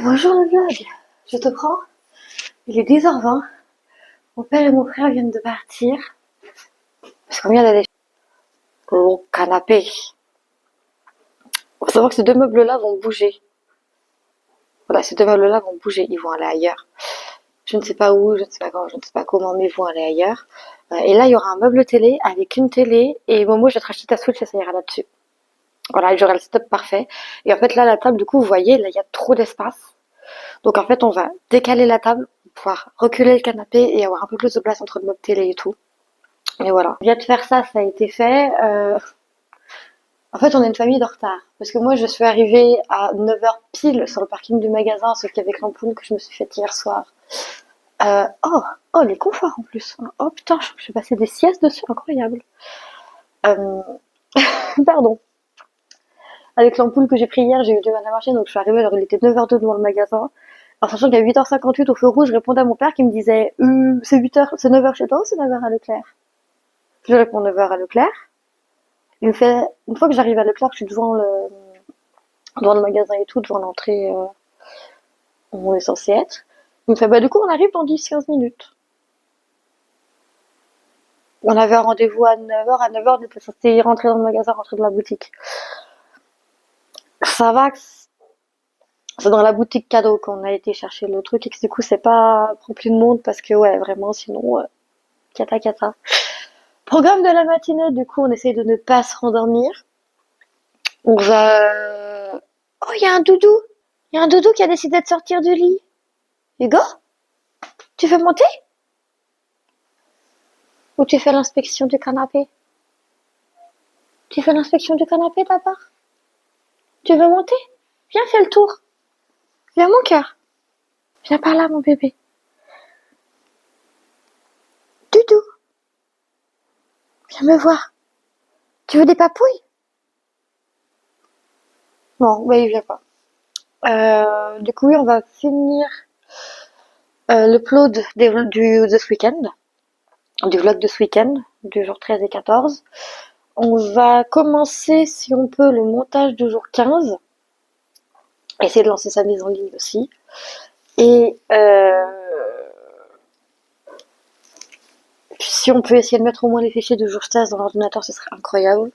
Bonjour le vlog, je te prends. Il est 10h20. Mon père et mon frère viennent de partir. Parce qu'on vient d'aller au canapé. Faut savoir que ces deux meubles-là vont bouger. Voilà, ces deux meubles-là vont bouger, ils vont aller ailleurs. Je ne sais pas où, je ne sais pas quand, je ne sais pas comment, mais ils vont aller ailleurs. Et là, il y aura un meuble télé avec une télé. Et Momo, je vais te racheter ta Switch et ça ira là-dessus. Voilà, j'aurai le setup parfait. Et en fait, là, la table, du coup, vous voyez, là, il y a trop d'espace. Donc en fait, on va décaler la table pour pouvoir reculer le canapé et avoir un peu plus de place entre le meuble télé et tout. Et voilà. Je viens de faire ça, ça a été fait. En fait, on est une famille de retard. Parce que moi, je suis arrivée à 9h pile sur le parking du magasin, sauf qu'avec l'ampoule que je me suis faite hier soir. Oh, les conforts en plus. Oh putain, je suis passé des siestes dessus, incroyable. Euh, Pardon. Avec l'ampoule que j'ai pris hier, j'ai eu du mal à marcher, donc je suis arrivée, alors il était 9h02 devant le magasin. En sachant qu'à 8h58 au feu rouge, je répondais à mon père qui me disait c'est 8h, c'est 9h chez toi ou c'est 9h à Leclerc? Je réponds 9h à Leclerc. Il me fait, une fois que j'arrive à Leclerc, je suis devant le magasin et tout, devant l'entrée où on est censé être. Il me fait, bah du coup, on arrive dans 10-15 minutes. On avait un rendez-vous à 9h, à 9h, on était censé rentrer dans le magasin, rentrer dans la boutique. Ça va, c'est dans la boutique cadeau qu'on a été chercher le truc et que du coup, c'est pas rempli de monde parce que, ouais, vraiment, sinon, cata cata. Programme de la matinée, du coup, on essaye de ne pas se rendormir. On va... Oh, il y a un doudou! Il y a un doudou qui a décidé de sortir du lit. Hugo, tu veux monter? Ou tu fais l'inspection du canapé? Tu fais l'inspection du canapé d'abord? Tu veux monter? Viens, fais le tour. Viens, mon cœur. Viens par là, mon bébé. Doudou, viens me voir. Tu veux des papouilles? Non, bah il vient pas. Du coup, oui, on va finir l'upload de ce week-end, du vlog de ce week-end, du jour 13 et 14. On va commencer, si on peut, le montage du jour 15. Essayer de lancer sa mise en ligne aussi. Et si on peut essayer de mettre au moins les fichiers de jour 16 dans l'ordinateur, ce serait incroyable.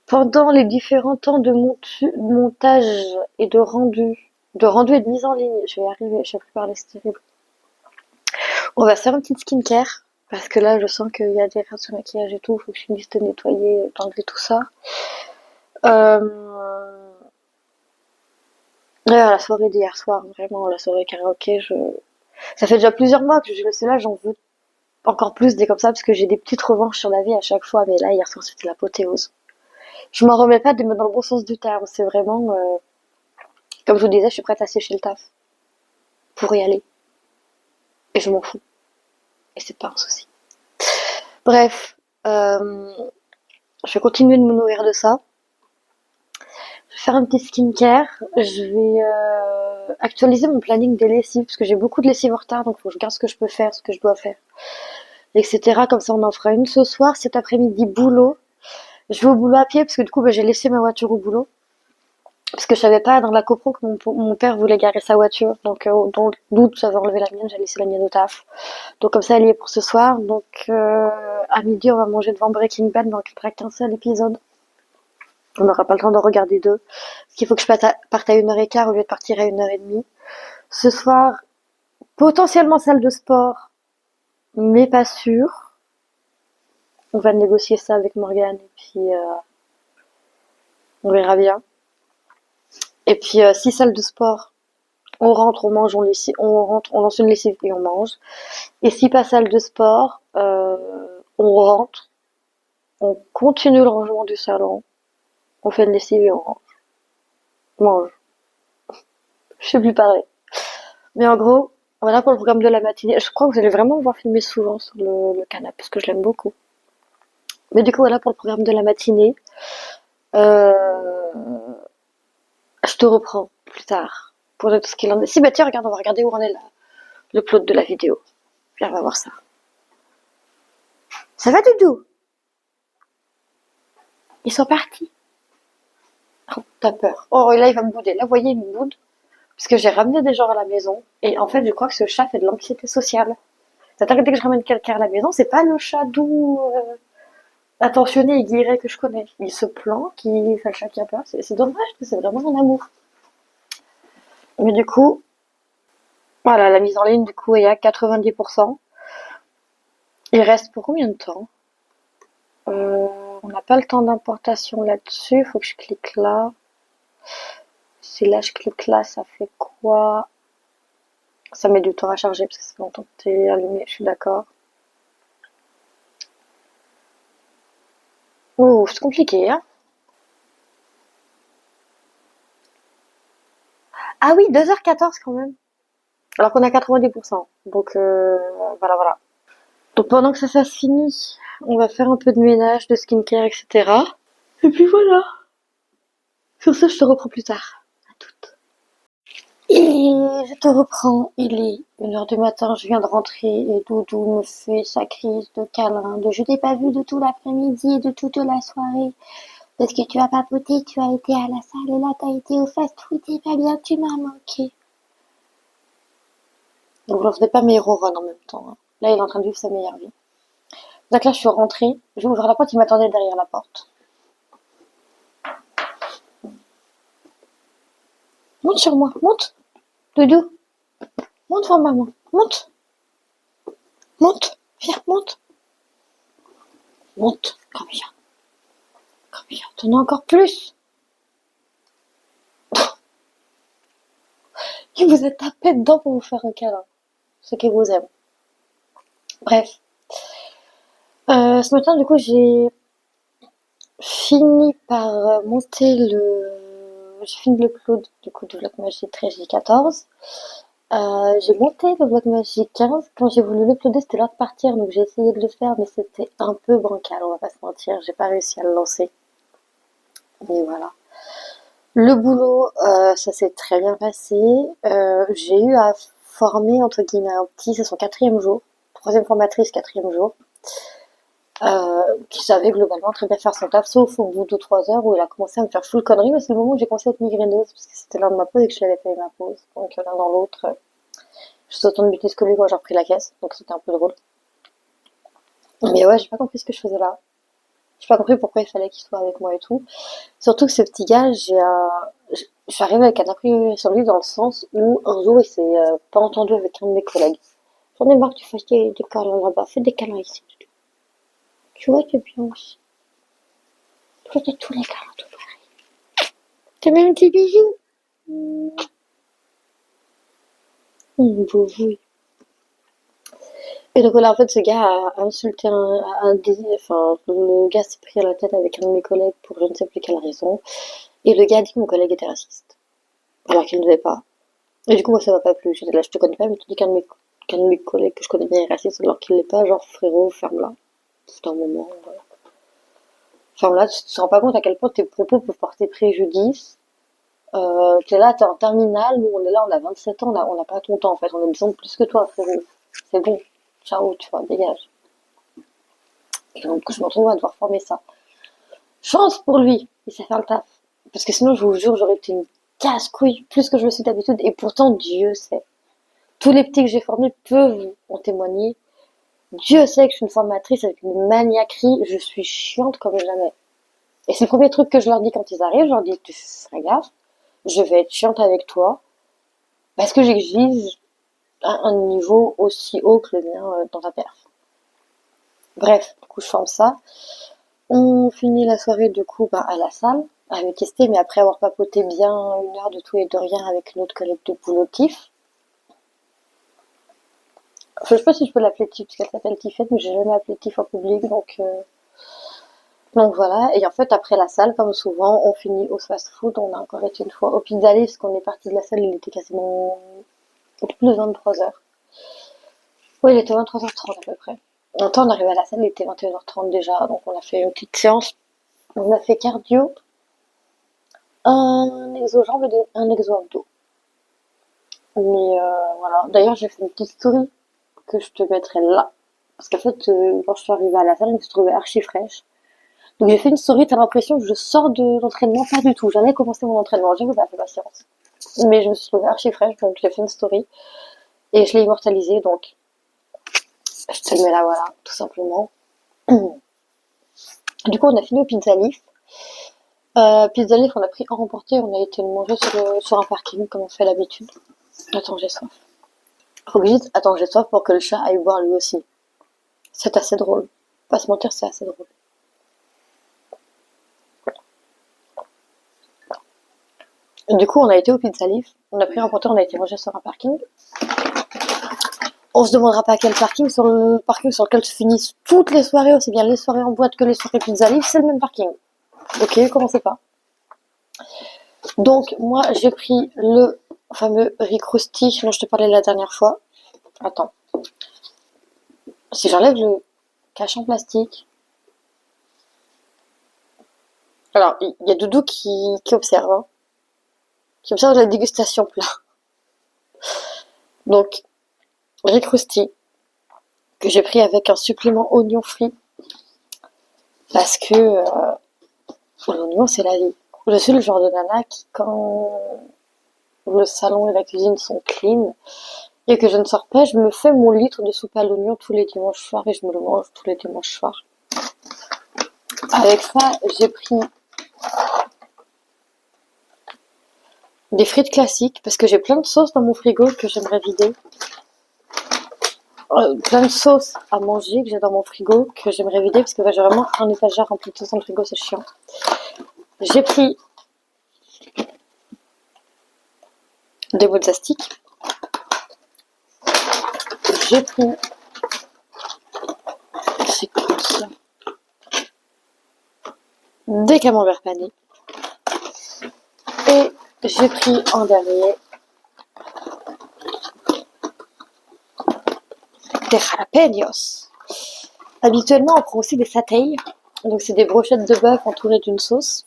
Pendant les différents temps de montage et de rendu et de mise en ligne, je vais y arriver, je vais plus parler, c'est terrible. On va faire une petite skincare, parce que là, je sens qu'il y a des restes de maquillage et tout, faut que je finisse de nettoyer, d'enlever tout ça. La soirée d'hier soir, vraiment, la soirée karaoké, ça fait déjà plusieurs mois que je le sais là, j'en veux encore plus des comme ça, parce que j'ai des petites revanches sur la vie à chaque fois, mais là, hier soir, c'était l'apothéose. Je m'en remets pas dans le bon sens du terme, c'est vraiment, comme je vous disais, je suis prête à sécher le taf pour y aller. Et je m'en fous. Et c'est pas un souci. Bref, je vais continuer de me nourrir de ça. Je vais faire un petit skincare. Je vais actualiser mon planning des lessives, parce que j'ai beaucoup de lessives en retard, donc faut que je regarde ce que je peux faire, ce que je dois faire, etc. Comme ça, on en fera une ce soir. Cet après-midi, boulot. Je vais au boulot à pied, parce que du coup, j'ai laissé ma voiture au boulot. Parce que je savais pas dans la copro que mon père voulait garer sa voiture, donc dans le doute j'avais enlevé la mienne, j'ai laissé la mienne au taf. Donc comme ça elle y est pour ce soir. Donc à midi on va manger devant Breaking Bad, donc il ne restera qu'un seul épisode. On n'aura pas le temps d'en regarder deux. Parce qu'il faut que je parte à 1h15 au lieu de partir à 1h30. Ce soir, potentiellement salle de sport, mais pas sûr. On va négocier ça avec Morgane et puis on verra bien. Et puis si salle de sport, on rentre, on mange, on rentre, on lance une lessive et on mange. Et si pas salle de sport, on rentre, on continue le rangement du salon, on fait une lessive et on range. On mange. Je sais plus parler. Mais en gros, voilà pour le programme de la matinée. Je crois que vous allez vraiment me voir filmer souvent sur le canapé, parce que je l'aime beaucoup. Mais du coup, voilà pour le programme de la matinée. Euh, je te reprends plus tard pour tout ce qu'il en est. Si, bah tiens, regarde, on va regarder où en est le plot de la vidéo. Viens, on va voir ça. Ça va, Doudou? Ils sont partis. Oh, t'as peur. Oh, là, il va me bouder. Là, vous voyez, il me boude. Parce que j'ai ramené des gens à la maison. Et en fait, je crois que ce chat fait de l'anxiété sociale. C'est-à-dire que dès que je ramène quelqu'un à la maison, c'est pas le chat doux, attentionné et guilleret que je connais. Il se planque, c'est le chat qui a peur. C'est dommage, parce que c'est vraiment un amour. Mais du coup, voilà, la mise en ligne, du coup, est à 90%. Il reste pour combien de temps? On n'a pas le temps d'importation là-dessus. Faut que je clique là. Si là, je clique là, ça fait quoi? Ça met du temps à charger parce que ça fait longtemps que t'es allumé, je suis d'accord. Ouh, c'est compliqué, hein? Ah oui, 2h14 quand même. Alors qu'on a 90%. Donc, voilà, voilà. Donc pendant que ça se finit, on va faire un peu de ménage, de skincare, etc. Et puis voilà. Sur ce, je te reprends plus tard. À toutes. Et je te reprends. Il est 1h du matin, je viens de rentrer et Doudou me fait sa crise de câlin, de je t'ai pas vu de tout l'après-midi et de toute la soirée. Parce que tu as papoté, tu as été à la salle et là t'as été au fast-food, c'est pas bien, tu m'as manqué. Donc je ne faisais pas mes héros run en même temps, hein. Là, il est en train de vivre sa meilleure vie. Donc là, je suis rentrée, je vais ouvrir la porte, il m'attendait derrière la porte. Monte sur moi, monte, Doudou, monte voir maman, monte, monte, viens, monte, monte, comme viens, t'en as encore plus. Il vous a tapé dedans pour vous faire un câlin, ce qui vous aime. Bref, ce matin, du coup, j'ai fini par monter j'ai fini l'upload du coup de Vlogmagie 13 J14. J'ai monté le Vlogmagie 15. Quand j'ai voulu l'uploader, c'était l'heure de partir, donc j'ai essayé de le faire, mais c'était un peu bancal, on va pas se mentir. J'ai pas réussi à le lancer. Mais voilà. Le boulot, ça s'est très bien passé. J'ai eu à former, entre guillemets, un petit, c'est son 4e jour. 3e formatrice, 4e jour. Qui savait globalement très bien faire son taf, sauf au bout de 3 heures où il a commencé à me faire full connerie, mais c'est le moment où j'ai commencé à être migraineuse, parce que c'était l'heure de ma pause et que je l'avais fait ma pause. Donc l'un dans l'autre, je suis autant de bêtises que lui quand j'ai repris la caisse, donc c'était un peu drôle. Mais ouais, j'ai pas compris ce que je faisais là. J'ai pas compris pourquoi il fallait qu'il soit avec moi et tout. Surtout que ce petit gars, je suis arrivée avec un a priori sur lui dans le sens où un jour il s'est pas entendu avec un de mes collègues. J'en ai marre que tu fasses des câlins là-bas, fais des câlins ici. Tu vois, c'est bien aussi. Toi, t'as tous les câlins, tout pareil. T'as même des bisous. Beau, oui. Et donc voilà, en fait, ce gars a insulté enfin, le gars s'est pris à la tête avec un de mes collègues pour je ne sais plus quelle raison. Et le gars a dit que mon collègue était raciste. Alors qu'il ne devait pas. Et du coup, moi, ça m'a pas plu. J'étais là, je te connais pas, mais tu dis qu'un de mes collègues que je connais bien est raciste alors qu'il l'est pas. Genre, frérot, ferme-la. C'est un moment, voilà. Ferme-la, tu te rends pas compte à quel point tes propos peuvent porter préjudice. T'es là, t'es en terminale, nous on est là, on a 27 ans, on a pas ton temps en fait, on a 10 ans de plus que toi, frérot. C'est bon, ciao, tu vois, dégage. Et donc je me retrouve à devoir former ça. Chance pour lui, il sait faire le taf. Parce que sinon, je vous jure, j'aurais été une casse-couille plus que je le suis d'habitude. Et pourtant, Dieu sait. Tous les petits que j'ai formés peuvent en témoigner. Dieu sait que je suis une formatrice avec une maniaquerie, je suis chiante comme jamais. Et c'est le premier truc que je leur dis quand ils arrivent, je leur dis, tu feras gaffe, je vais être chiante avec toi, parce que j'exige un niveau aussi haut que le mien dans ta perf. Bref, du coup, je forme ça. On finit la soirée, du coup, à la salle, avec Esté, mais après avoir papoté bien 1 heure de tout et de rien avec une autre collègue de boulot, Tiff. Enfin, je sais pas si je peux l'appeler Tiff, parce qu'elle s'appelle Tiffette, mais j'ai jamais appelé Tiff en public, donc voilà. Et en fait, après la salle, comme souvent, on finit au fast-food. On a encore été une fois au Pizzaly, parce qu'on est parti de la salle, il était quasiment un peu plus de 23h. Oui, il était 23h30 à peu près. En temps, on arrive à la salle, il était 21h30 déjà, donc on a fait une petite séance. On a fait cardio, un exo-jambes et un exo-abdos. Mais voilà. D'ailleurs, j'ai fait une petite story que je te mettrai là. Parce qu'en fait, quand je suis arrivée à la salle, je me suis trouvée archi fraîche. Donc j'ai fait une story, t'as l'impression que je sors de l'entraînement, pas du tout. Jamais commencé mon entraînement, j'ai pas fait ma séance. Mais je me suis trouvée archi fraîche, donc j'ai fait une story. Et je l'ai immortalisé, donc je te le mets là, voilà, tout simplement. Du coup, on a fini au Pizza Leaf. Pizza Leaf, on a pris en remporté, on a été le manger sur un parking, comme on fait l'habitude. Attends, j'ai soif. Faut que je dise, attends, j'ai soif pour que le chat aille boire lui aussi. C'est assez drôle. Pas se mentir, c'est assez drôle. Du coup, on a été au Pizza Leaf, on a pris un compteur, on a été manger sur un parking. On se demandera pas quel parking, sur le parking sur lequel se finissent toutes les soirées, aussi bien les soirées en boîte que les soirées Pizza Leaf, c'est le même parking. Ok, commencez pas. Donc, moi, j'ai pris le fameux Rick Rosti dont je te parlais la dernière fois. Attends. Si j'enlève le cache en plastique. Alors, il y a Doudou qui observe, hein. Qui observe la dégustation plat. Donc, Rick Rosti, que j'ai pris avec un supplément oignon frit. Parce que l'oignon, c'est la vie. Je suis le genre de nana qui, quand le salon et la cuisine sont clean et que je ne sors pas, je me fais mon litre de soupe à l'oignon tous les dimanches soirs et je me le mange tous les dimanches soirs. Avec ça, j'ai pris des frites classiques parce que j'ai plein de sauces dans mon frigo que j'aimerais vider. Plein de sauces à manger que j'ai dans mon frigo que j'aimerais vider parce que j'ai vraiment un étagère rempli de sauces dans le frigo, c'est chiant. J'ai pris des mozzastiques. J'ai pris... C'est quoi ça? Des camemberts panés. Et j'ai pris en dernier des jalapenos. Habituellement, on prend aussi des satay. Donc, c'est des brochettes de bœuf entourées d'une sauce.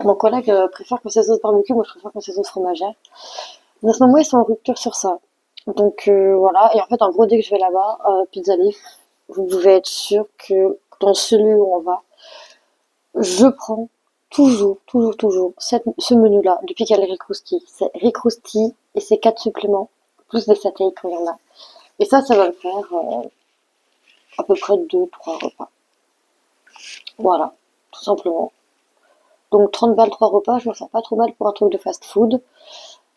Mon collègue préfère quand c'est sauce barbecue, moi je préfère quand c'est sauce fromagère. Mais en ce moment, ils sont en rupture sur ça. Donc voilà, et en fait, en gros, dès que je vais là-bas, Pizza Leaf, vous pouvez être sûr que dans celui où on va, je prends toujours ce menu-là, depuis qu'il y a le Rick Rosti. C'est Rick Rosti et ses 4 suppléments, plus des satellites quand il y en a. Et ça va me faire à peu près 2-3 repas. Voilà, tout simplement. Donc 30 balles 3 repas, je me sens pas trop mal pour un truc de fast-food.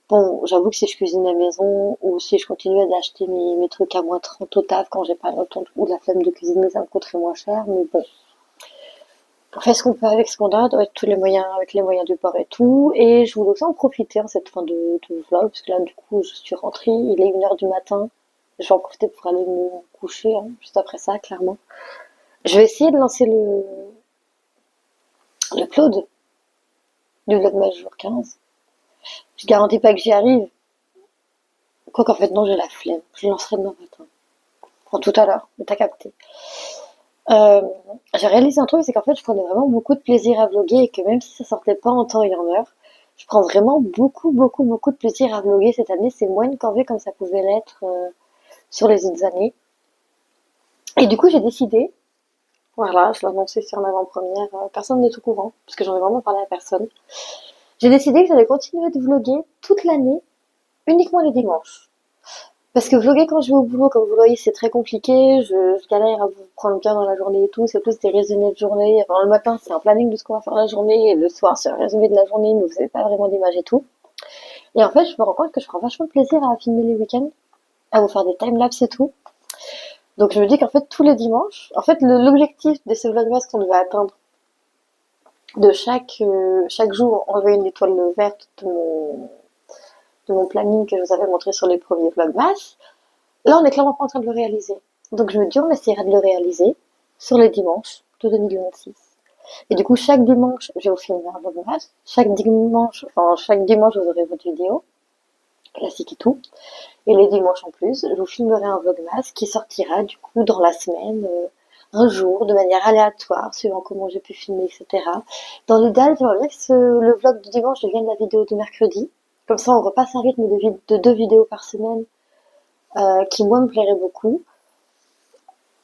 Bon, j'avoue que si je cuisine à la maison ou si je continue d'acheter mes trucs à moins 30 au taf quand j'ai pas le temps ou la flemme de cuisiner, ça me coûterait moins cher. Mais bon, on fait ce qu'on peut avec ce qu'on a, avec tous les moyens, avec les moyens du bord et tout. Et je voulais aussi en profiter en cette fin de vlog, parce que là, du coup, je suis rentrée, il est 1h du matin. Je vais en profiter pour aller me coucher, hein, juste après ça, clairement. Je vais essayer de lancer l'upload du vlogmas jour 15. Je garantis pas que j'y arrive. Quoi qu'en fait, non, j'ai la flemme. Je le lancerai demain matin. Enfin, tout à l'heure, mais t'as capté. Euh, j'ai réalisé un truc, c'est qu'en fait, je prenais vraiment beaucoup de plaisir à vlogger et que même si ça sortait pas en temps et en heure, je prends vraiment beaucoup de plaisir à vlogger cette année. C'est moins une corvée comme ça pouvait l'être sur les autres années. Et du coup, j'ai décidé, voilà, je l'ai annoncé sur en avant-première, personne n'est au courant, parce que j'en ai vraiment parlé à personne. J'ai décidé que j'allais continuer de vlogger toute l'année, uniquement les dimanches. Parce que vlogger quand je vais au boulot, comme vous le voyez, c'est très compliqué. Je galère à vous prendre bien dans la journée et tout. C'est plus des résumés de journée. Enfin, le matin, c'est un planning de ce qu'on va faire la journée. Et le soir, c'est un résumé de la journée, mais vous n'avez pas vraiment d'image et tout. Et en fait, je me rends compte que je prends vachement de plaisir à filmer les week-ends, à vous faire des timelapses et tout. Donc je me dis qu'en fait, tous les dimanches, en fait, l'objectif de ces vlogmas qu'on devait atteindre, de chaque jour, enlever une étoile verte de mon planning que je vous avais montré sur les premiers vlogmas, là, on est clairement pas en train de le réaliser. Donc je me dis, on essaiera de le réaliser sur les dimanches de 2026. Et du coup, chaque dimanche, je vais vous filmer un vlogmas. Chaque dimanche, vous aurez votre vidéo, classique et tout. Et les dimanches en plus, je vous filmerai un vlogmas qui sortira du coup dans la semaine, un jour, de manière aléatoire, suivant comment j'ai pu filmer, etc. Dans l'idéal, j'aimerais bien que le vlog du dimanche devienne la vidéo du mercredi. Comme ça, on repasse un rythme de 2 vidéos par semaine, qui moi me plairait beaucoup.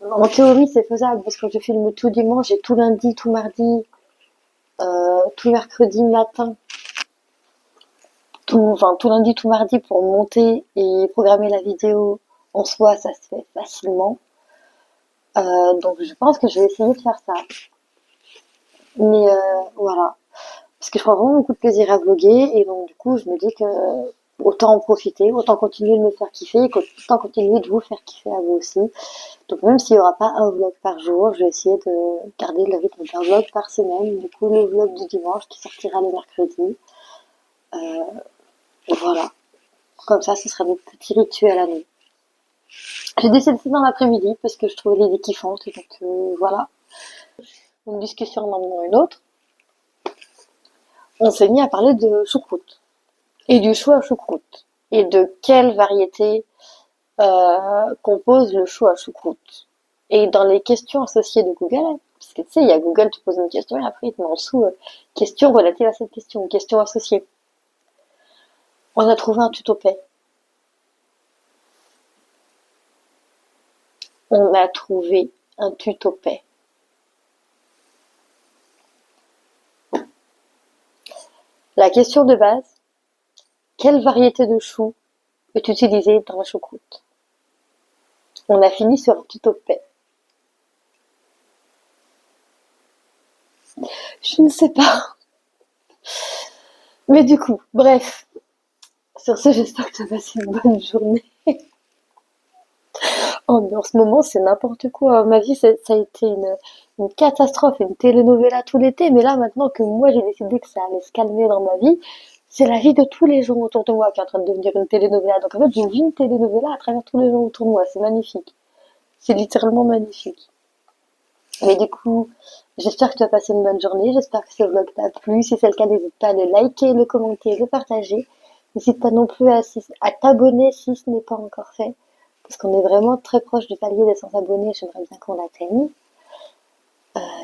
En théorie, c'est faisable parce que je filme tout dimanche et tout lundi, tout mardi, tout mercredi matin. tout lundi, tout mardi pour monter et programmer la vidéo en soi, ça se fait facilement. Donc je pense que je vais essayer de faire ça. Mais voilà. Parce que je prends vraiment beaucoup de plaisir à vlogger et donc du coup je me dis que autant en profiter, autant continuer de me faire kiffer, autant continuer de vous faire kiffer à vous aussi. Donc même s'il n'y aura pas un vlog par jour, je vais essayer de garder le rythme d'un vlog par semaine. Du coup le vlog du dimanche qui sortira le mercredi. Voilà. Comme ça, ce sera notre petit rituel à nous. J'ai décidé de faire dans l'après-midi parce que je trouvais l'idée kiffante. Et donc voilà. Une discussion en emmenant une autre. On s'est mis à parler de choucroute. Et du chou à choucroute. Et de quelle variété compose le chou à choucroute. Et dans les questions associées de Google, hein, parce que tu sais, il y a Google, tu poses une question et après il te met en dessous question relative à cette question, question associée. On a trouvé un tutopet. On a trouvé un tutopet. La question de base, quelle variété de chou est utilisée dans la choucroute? On a fini sur un tutopet. Je ne sais pas. Mais du coup, bref. Sur ce, j'espère que tu as passé une bonne journée. Oh, mais en ce moment, c'est n'importe quoi. Ma vie, ça a été une catastrophe, une telenovela tout l'été. Mais là, maintenant que moi, j'ai décidé que ça allait se calmer dans ma vie, c'est la vie de tous les gens autour de moi qui est en train de devenir une telenovela. Donc en fait, je vis une telenovela à travers tous les gens autour de moi. C'est magnifique. C'est littéralement magnifique. Mais du coup, j'espère que tu as passé une bonne journée. J'espère que ce vlog t'a plu. Si c'est le cas, n'hésite pas à le liker, le commenter, le partager. N'hésite pas non plus à t'abonner si ce n'est pas encore fait. Parce qu'on est vraiment très proche du palier des 100 abonnés. J'aimerais bien qu'on l'atteigne.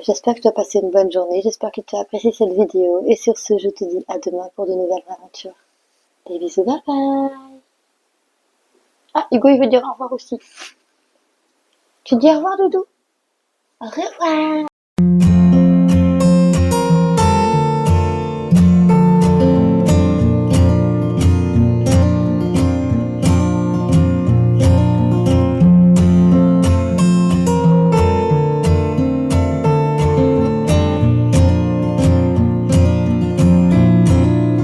J'espère que tu as passé une bonne journée. J'espère que tu as apprécié cette vidéo. Et sur ce, je te dis à demain pour de nouvelles aventures. Des bisous, bye bye. Ah, Hugo, il veut dire au revoir aussi. Tu dis au revoir, Doudou. Au revoir.